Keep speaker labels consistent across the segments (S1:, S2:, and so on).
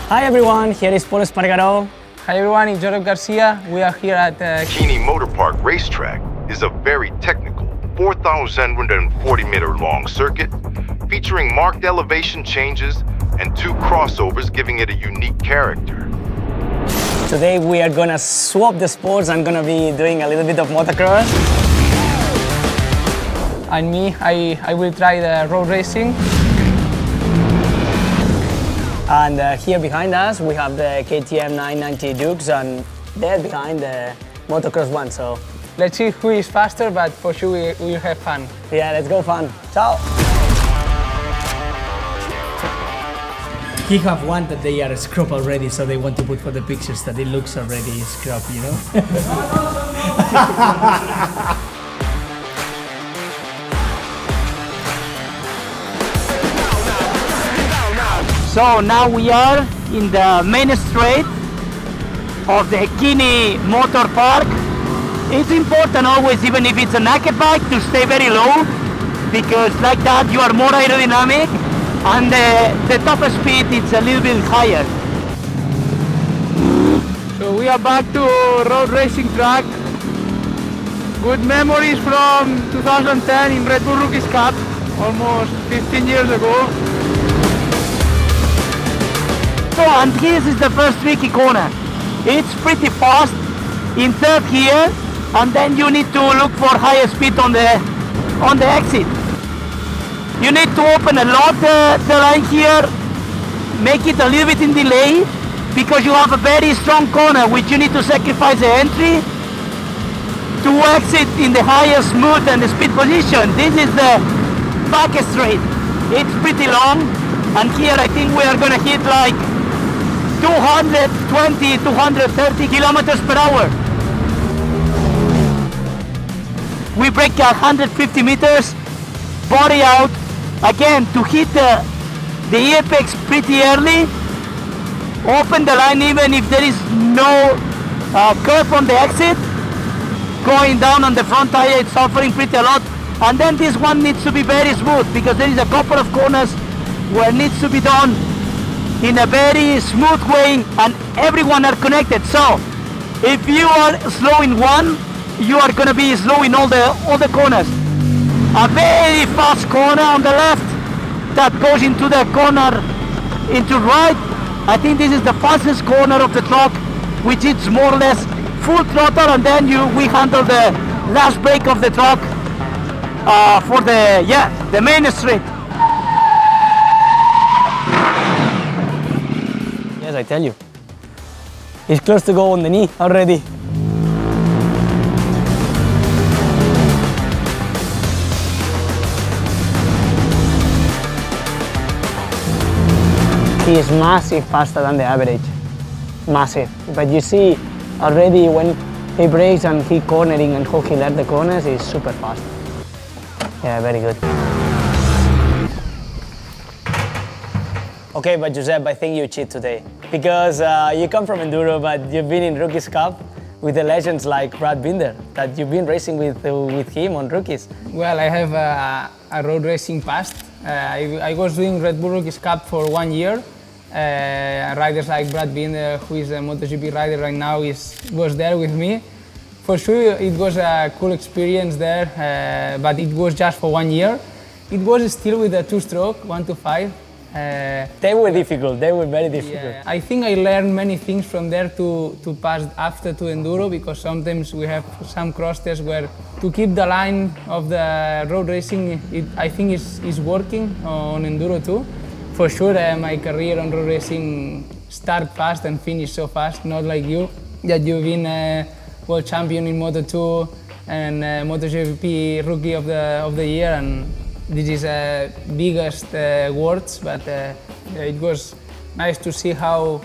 S1: Hi everyone, here is Paul Espargaró.
S2: Hi everyone, it's Joseph Garcia. We are here at
S3: Keeney Motor Park Racetrack is a very technical 4,740-meter long circuit featuring marked elevation changes and 2 crossovers, giving it a unique character.
S1: Today we are gonna swap the sports. I'm gonna be doing a little bit of motocross.
S2: And me, I will try the road racing.
S1: And here behind us we have the KTM 990 Dukes, and there behind the motocross one. So
S2: Let's see who is faster, but for sure we will have fun.
S1: yeah, let's go fun. Ciao!
S4: He have one that they are scrub already, so they want to put for the pictures that it looks already scrub, you know?
S5: So now we are in the main street of the Keeney Motor Park. It's important always, even if it's a naked bike, to stay very low, because like that you are more aerodynamic and the top speed is a little bit higher.
S2: So we are back to road racing track. Good memories from 2010 in Red Bull Rookies Cup, almost 15 years ago.
S5: So, and this is the first tricky corner. It's pretty fast in third gear, and then you need to look for higher speed on the exit. You need to open a lot the line here, make it a little bit in delay, because you have a very strong corner which you need to sacrifice the entry to exit in the higher smooth and speed position. This is the back straight. It's pretty long, and here I think we are gonna hit like 220, 230 kilometers per hour. We break 150 meters, body out, again to hit the apex pretty early, open the line even if there is no curve on the exit, going down on the front tire, it's suffering pretty a lot, and then this one needs to be very smooth because there is a couple of corners where it needs to be done in a very smooth way, and everyone are connected. So if you are slow in one, you are going to be slow in all the corners. A very fast corner on the left that goes into the corner into right. I think this is the fastest corner of the track, which is more or less full throttle, and then we handle the last brake of the track for the main street.
S1: Yes, I tell you. It's close to go on the knee already. He is massive faster than the average. Massive. But you see already when he brakes and he cornering and how he left the corners, he's super fast. Yeah, very good. Okay, but Josep, I think you cheat today. Because you come from Enduro, but you've been in Rookies Cup with the legends like Brad Binder, that you've been racing with him on Rookies.
S2: Well, I have a road racing past. I was doing Red Bull Rookies Cup for 1 year. Riders like Brad Binder, who is a MotoGP rider right now, was there with me. For sure, it was a cool experience there, but it was just for 1 year. It was still with a 2-stroke, 125.
S1: They were difficult, they were very difficult.
S2: Yeah, I think I learned many things from there to pass after to Enduro, because sometimes we have some cross tests where to keep the line of the road racing, I think is working on Enduro too. For sure, my career on road racing start fast and finish so fast, not like you, that you've been world champion in Moto2 and MotoGP Rookie of the Year, and this is biggest words, but it was nice to see how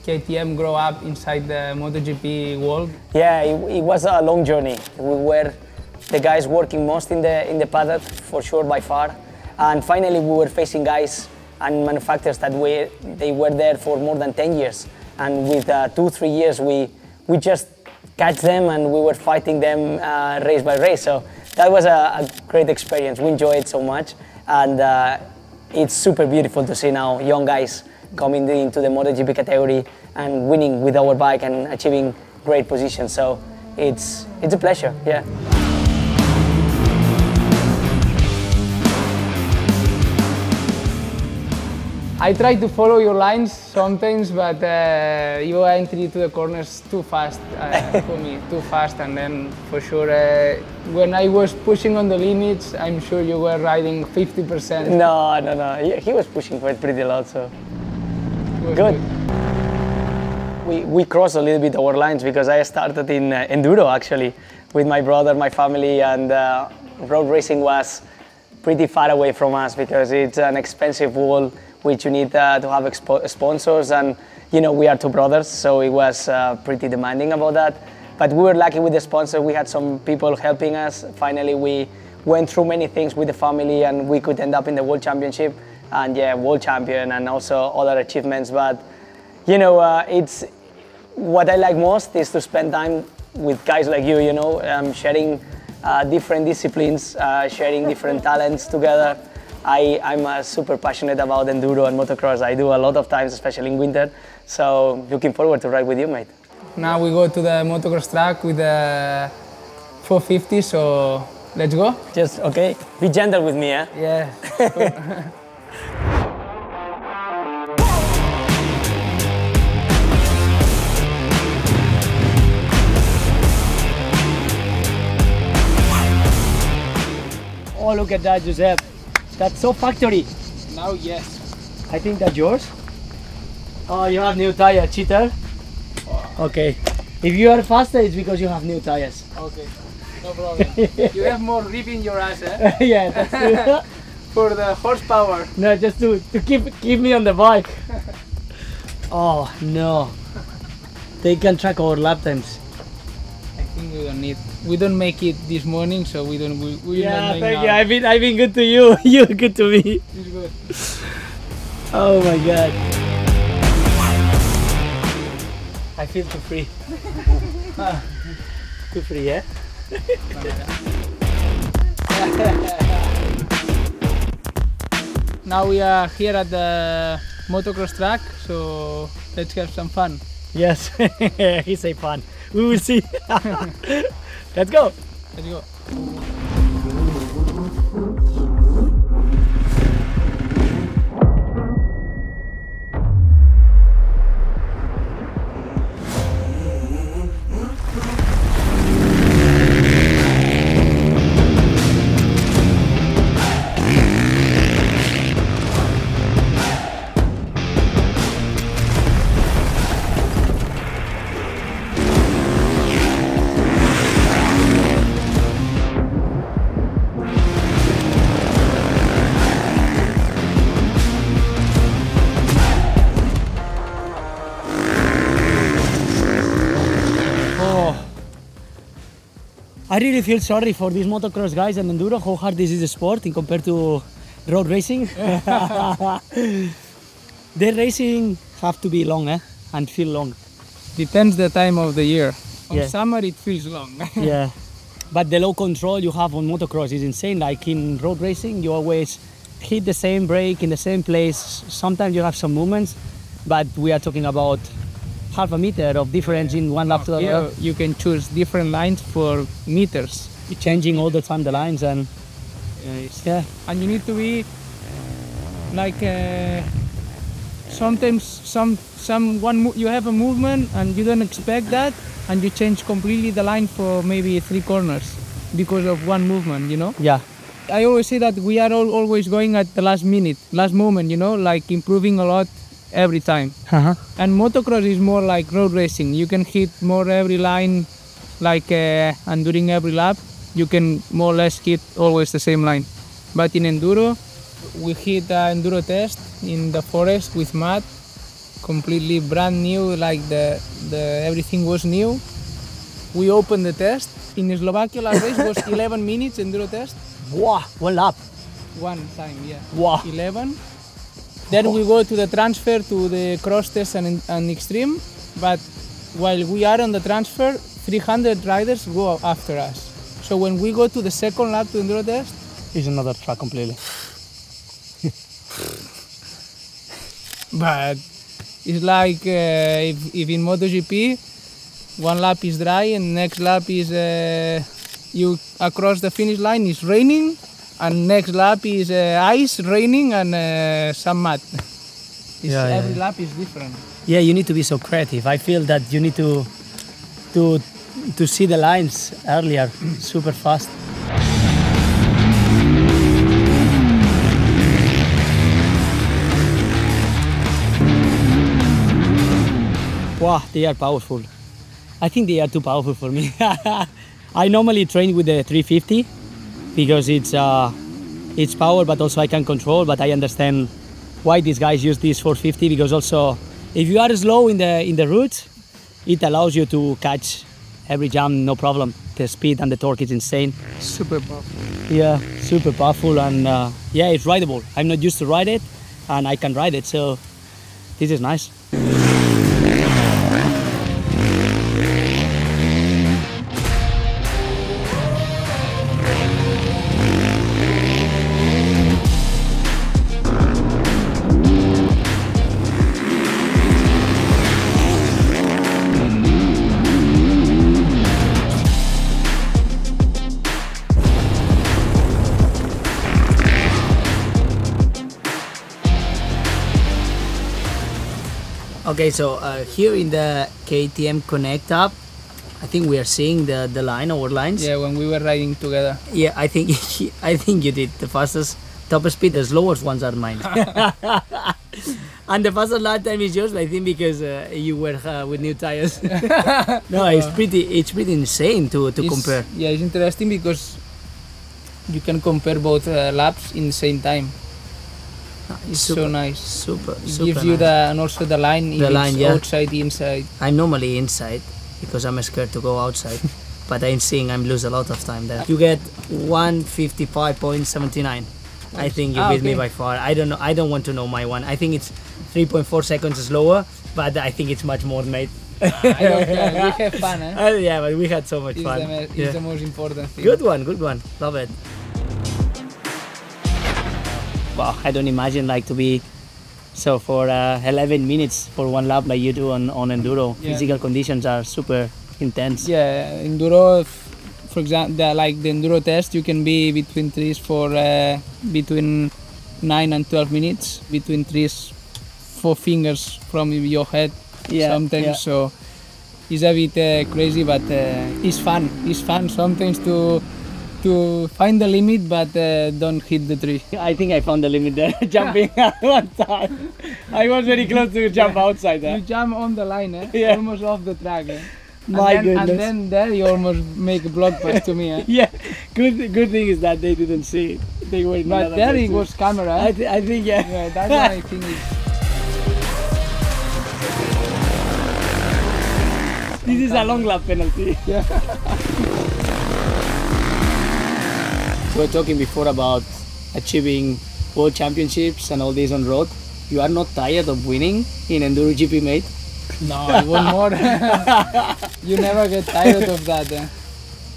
S2: KTM grow up inside the MotoGP world.
S1: Yeah, it was a long journey. We were the guys working most in the paddock, for sure, by far. And finally, we were facing guys and manufacturers that they were there for more than 10 years. And with 2-3 years, we just catch them and we were fighting them race by race. So that was a great experience. We enjoyed it so much. And it's super beautiful to see now young guys coming into the MotoGP category and winning with our bike and achieving great positions. So it's a pleasure, yeah.
S2: I try to follow your lines sometimes, but you enter to the corners too fast for me, too fast. And then for sure, when I was pushing on the limits, I'm sure you were riding 50%.
S1: No. He was pushing for it pretty a lot, so good. We crossed a little bit our lines because I started in enduro actually with my brother, my family, and road racing was pretty far away from us because it's an expensive wall which you need to have sponsors, and you know we are two brothers, so it was pretty demanding about that. But we were lucky with the sponsor. We had some people helping us. Finally, we went through many things with the family, and we could end up in the World Championship, and yeah, World Champion, and also other achievements. But you know, it's what I like most is to spend time with guys like you. You know, sharing different disciplines, sharing different talents together. I'm super passionate about enduro and motocross. I do a lot of times, especially in winter. So looking forward to ride with you, mate.
S2: Now we go to the motocross track with the 450, so let's go.
S1: Just, okay, be gentle with me, eh?
S2: Yeah.
S4: Oh, look at that, Josep. That's so factory.
S2: Now, yes.
S4: I think that's yours. Oh, you have new tire, cheater. Okay. If you are faster, it's because you have new tires.
S2: Okay, no problem. You have more grip in your ass, eh?
S4: Yeah, that's true.
S2: For the horsepower.
S4: No, just to keep me on the bike. Oh no. They can track our lap times.
S2: I think we don't need. We don't make it this morning, so we don't. We
S4: Yeah,
S2: don't make
S4: thank
S2: now.
S4: you. I've been good to you. You're good to me.
S2: It's good.
S4: Oh my god. I feel too free. Too free, yeah?
S2: Now we are here at the motocross track, so let's have some fun.
S4: Yes, he say fun. We will see. Let's go.
S2: Let's go.
S4: I really feel sorry for these motocross guys and enduro, how hard this is a sport in compared to road racing. Their racing have to be long, and feel long.
S2: Depends the time of the year. On
S4: Yeah.
S2: summer it feels long.
S4: Yeah, but the low control you have on motocross is insane. Like in road racing, you always hit the same brake in the same place. Sometimes you have some movements, but we are talking about half a meter of difference in one lap to the
S2: Here
S4: other.
S2: you can choose different lines for meters,
S4: You're changing all the time the lines, and yeah,
S2: and you need to be like sometimes you have a movement and you don't expect that, and you change completely the line for maybe 3 corners because of one movement, you know.
S4: yeah.
S2: I always say that we are always going at the last minute, last moment, you know, like improving a lot every time. And motocross is more like road racing. You can hit more every line, like and during every lap, you can more or less hit always the same line. But in enduro, we hit an enduro test in the forest with mud, completely brand new, like the everything was new. We opened the test. In Slovakia, last race was 11 minutes enduro test.
S4: Wow, one lap.
S2: One time, yeah.
S4: Wow.
S2: 11. Then we go to the transfer to the cross test and extreme. But while we are on the transfer, 300 riders go after us. So when we go to the second lap to enduro test,
S4: It's another track completely.
S2: but it's like if in MotoGP, one lap is dry and next lap is you across the finish line is raining, and next lap is ice, raining, and some mud. Every lap is different.
S4: Yeah, you need to be so creative. I feel that you need to see the lines earlier, super fast. Wow, they are powerful. I think they are too powerful for me. I normally train with the 350 because it's power, but also I can control. But I understand why these guys use this 450, because also if you are slow in the route, it allows you to catch every jump, no problem. The speed and the torque is insane.
S2: Super powerful.
S4: Yeah, super powerful, and yeah, it's rideable. I'm not used to ride it, and I can ride it, so this is nice. Okay, so here in the KTM Connect app, I think we are seeing the line, our lines.
S2: Yeah, when we were riding together.
S4: Yeah, I think you did the fastest top speed. The slowest ones are mine. And the fastest lap time is yours, I think, because you were with new tires. No, it's pretty insane to compare.
S2: Yeah, it's interesting because you can compare both laps in the same time. It's
S4: super,
S2: so nice.
S4: Super
S2: It gives
S4: nice.
S2: you and also the line.
S4: The line, yeah.
S2: Outside, inside.
S4: I'm normally inside because I'm scared to go outside, but I'm seeing I'm lose a lot of time there. You get 1:55.79. I think you beat me by far. I don't know. I don't want to know my one. I think it's 3.4 seconds slower, but I think it's much more, mate.
S2: I don't care. We have fun, eh?
S4: Yeah, but we had so much fun.
S2: It's the most important thing.
S4: Good one. Love it. Wow, I don't imagine like to be so for 11 minutes for one lap like you do on enduro.
S2: Yeah.
S4: Physical conditions are super intense.
S2: Yeah, enduro. For example, like the enduro test, you can be between trees for between 9 and 12 minutes. Between trees, 4 fingers from your head.
S4: Yeah,
S2: sometimes.
S4: yeah.
S2: So it's a bit crazy, but it's fun. It's fun sometimes to find the limit, but don't hit the tree.
S4: I think I found the limit there, jumping at one time. I was very close to jump outside there.
S2: You jump on the line, eh?
S4: Yeah.
S2: Almost off the track. Eh?
S4: Goodness.
S2: And then there you almost make a block pass to me. Eh?
S4: Yeah, good thing is that they didn't see it. They were in
S2: But
S4: another
S2: there
S4: place
S2: it was camera. Eh?
S4: I think, yeah.
S2: Yeah, that's what I think.
S4: This is a long lap penalty.
S2: Yeah.
S4: We were talking before about achieving world championships and all this on road. You are not tired of winning in Enduro GP, mate?
S2: No, I want more. You never get tired of that. Eh?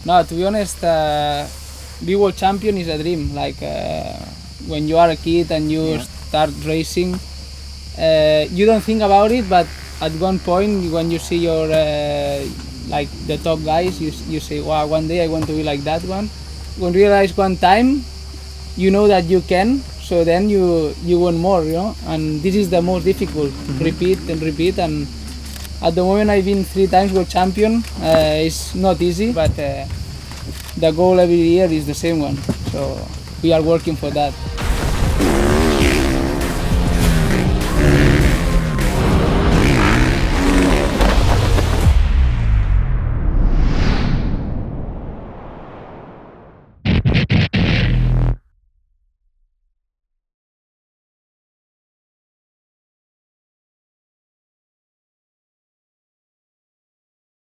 S2: No, to be honest, be world champion is a dream. Like when you are a kid and you start racing, you don't think about it, but at one point when you see your like the top guys, you say, wow, one day I want to be like that one. When you realize one time, you know that you can, so then you want more, you know, and this is the most difficult. Repeat and repeat, and at the moment I've been 3 times world champion. It's not easy, but the goal every year is the same one, so we are working for that.